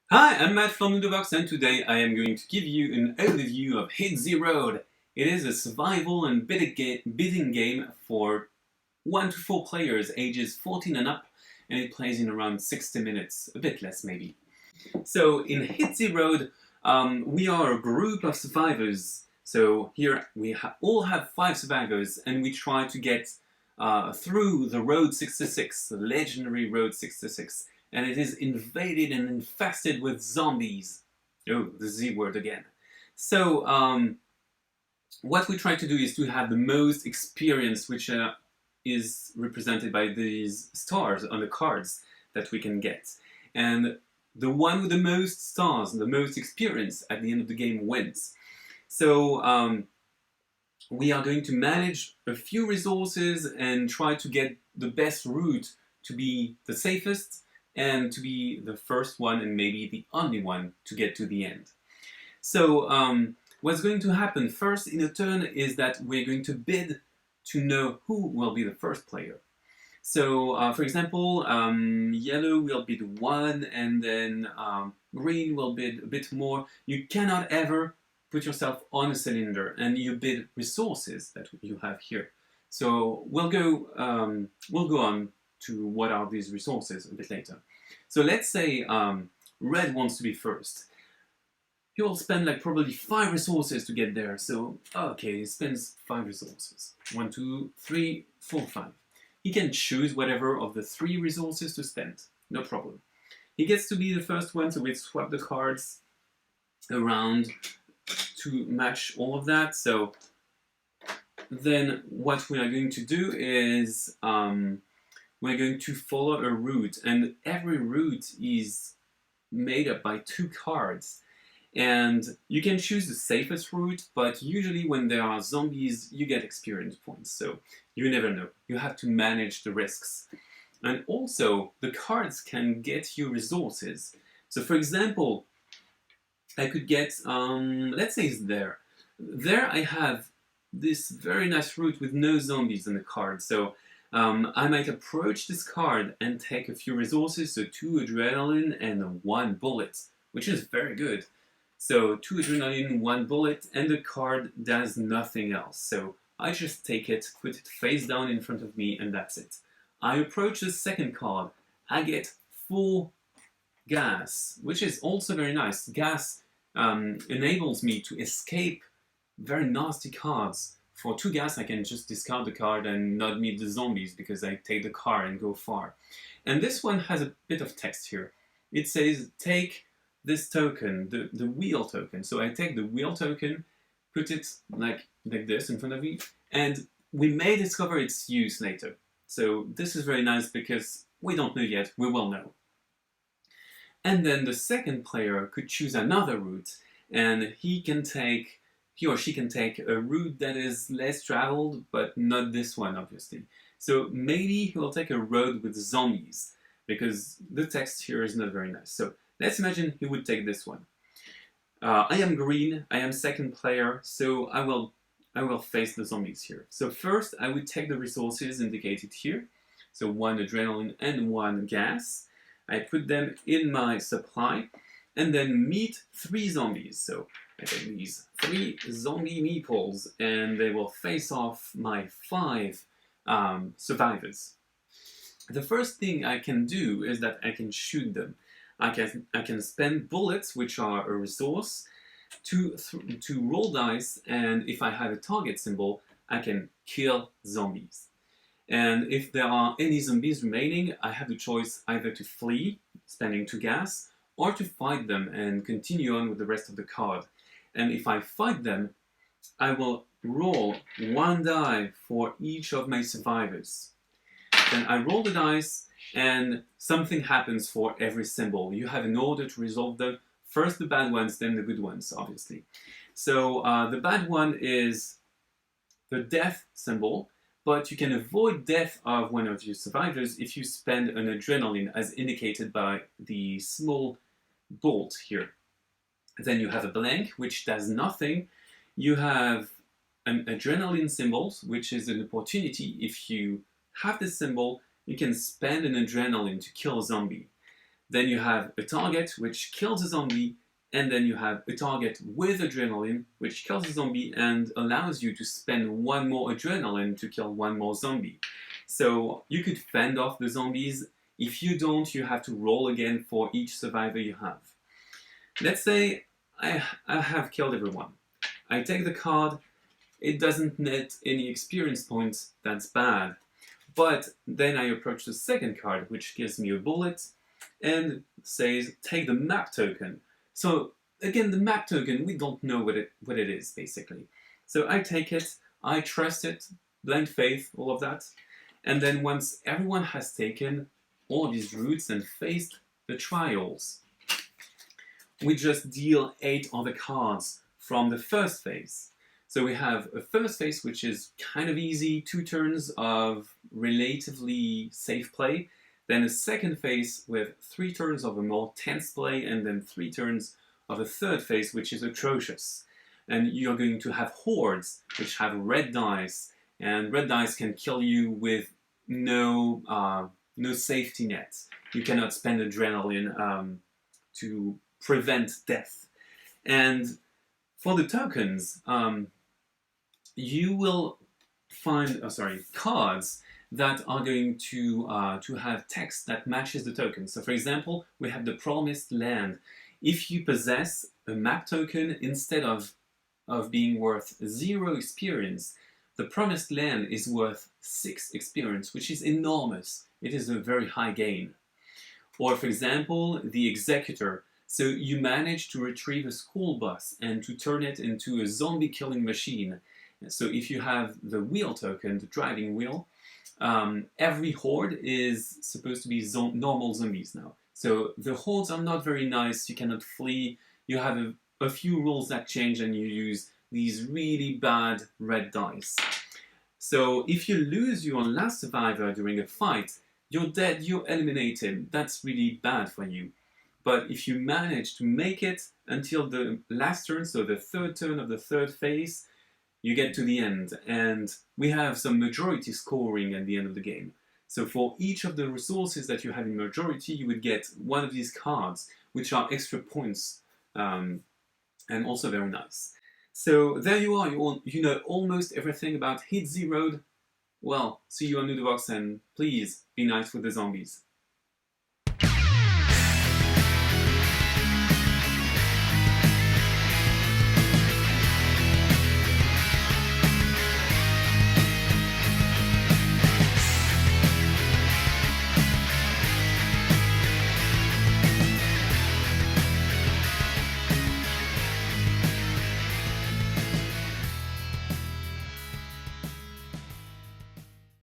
Hi, I'm Matt from Ludobox, and today I am going to give you an overview of Hit the Road. It is a survival and bidding game for 1 to 4 players ages 14 and up, and it plays in around 60 minutes, a bit less maybe. So in Hit the Road, we are a group of survivors. So here we all have 5 survivors, and we try to get through the Road 66, the legendary Road 66, and it is invaded and infested with zombies. Oh, the Z word again. So what we try to do is to have the most experience, which is represented by these stars on the cards that we can get. And the one with the most stars, the most experience at the end of the game wins. So we are going to manage a few resources and try to get the best route to be the safest and to be the first one and maybe the only one to get to the end. So what's going to happen first in a turn is that we're going to bid to know who will be the first player. So, for example, yellow will bid 1, and then green will bid a bit more. You cannot ever put yourself on a cylinder, and you bid resources that you have here. So we'll go on to what are these resources a bit later. So let's say red wants to be first. He will spend like probably 5 resources to get there. So okay, he spends 5 resources. 1, 2, 3, 4, 5. He can choose whatever of the 3 resources to spend. No problem. He gets to be the first one, so we swap the cards around to match all of that. So then what we are going to do is we're going to follow a route, and every route is made up by 2 cards. And you can choose the safest route, but usually when there are zombies, you get experience points, so you never know. You have to manage the risks. And also, the cards can get you resources. So for example, I could get, let's say it's there. There I have this very nice route with no zombies in the card, so I might approach this card and take a few resources, so 2 adrenaline and 1 bullet, which is very good. So 2 adrenaline, 1 bullet, and the card does nothing else. So I just take it, put it face down in front of me, and that's it. I approach the second card. I get 4 gas, which is also very nice. Gas enables me to escape very nasty cards. For 2 gas, I can just discard the card and not meet the zombies because I take the car and go far. And this one has a bit of text here. It says, take this token, the wheel token. So I take the wheel token, put it like this in front of me, and we may discover its use later. So this is very nice because we don't know yet, we will know. And then the second player could choose another route, and he or she can take a route that is less traveled, but not this one, obviously. So maybe he will take a road with zombies, because the text here is not very nice. So let's imagine he would take this one. I am green, I am second player, so I will face the zombies here. So first I would take the resources indicated here. So 1 adrenaline and 1 gas. I put them in my supply and then meet 3 zombies. So I take these 3 zombie meeples and they will face off my 5 survivors. The first thing I can do is that I can shoot them. I can spend bullets, which are a resource, to roll dice, and if I have a target symbol, I can kill zombies. And if there are any zombies remaining, I have the choice either to flee, spending 2 gas, or to fight them and continue on with the rest of the card. And if I fight them, I will roll 1 die for each of my survivors. Then I roll the dice, and something happens for every symbol. You have an order to resolve them. First the bad ones, then the good ones, obviously. So the bad one is the death symbol, but you can avoid death of one of your survivors if you spend an adrenaline, as indicated by the small bolt here. Then you have a blank, which does nothing. You have an adrenaline symbol, which is an opportunity. If you have this symbol, you can spend an adrenaline to kill a zombie. Then you have a target which kills a zombie, and then you have a target with adrenaline which kills a zombie and allows you to spend one more adrenaline to kill one more zombie. So you could fend off the zombies. If you don't, you have to roll again for each survivor you have. Let's say I have killed everyone. I take the card, it doesn't net any experience points, that's bad. But then I approach the second card, which gives me a bullet, and says, take the map token. So again, the map token, we don't know what it is, basically. So I take it, I trust it, blind faith, all of that. And then once everyone has taken all of these routes and faced the trials, we just deal 8 other cards from the first phase. So we have a first phase which is kind of easy, 2 turns of relatively safe play, then a second phase with 3 turns of a more tense play, and then 3 turns of a third phase which is atrocious. And you're going to have hordes which have red dice, and red dice can kill you with no safety net. You cannot spend adrenaline to prevent death. And for the tokens, you will find cards that are going to have text that matches the token. So for example, we have the Promised Land. If you possess a map token, instead of being worth 0 experience, the Promised Land is worth 6 experience, which is enormous. It is a very high gain. Or for example, the Executor. So you manage to retrieve a school bus and to turn it into a zombie killing machine. So if you have the wheel token, the driving wheel, every horde is supposed to be normal zombies now. So the hordes are not very nice, you cannot flee, you have a few rules that change, and you use these really bad red dice. So if you lose your last survivor during a fight, you're dead, you're eliminated. That's really bad for you. But if you manage to make it until the last turn, so the third turn of the third phase, you get to the end. And we have some majority scoring at the end of the game. So for each of the resources that you have in majority, you would get one of these cards, which are extra points, and also very nice. So there you are, you know almost everything about Hit Zeroed. Well, see you on Ludobox, and please be nice with the zombies.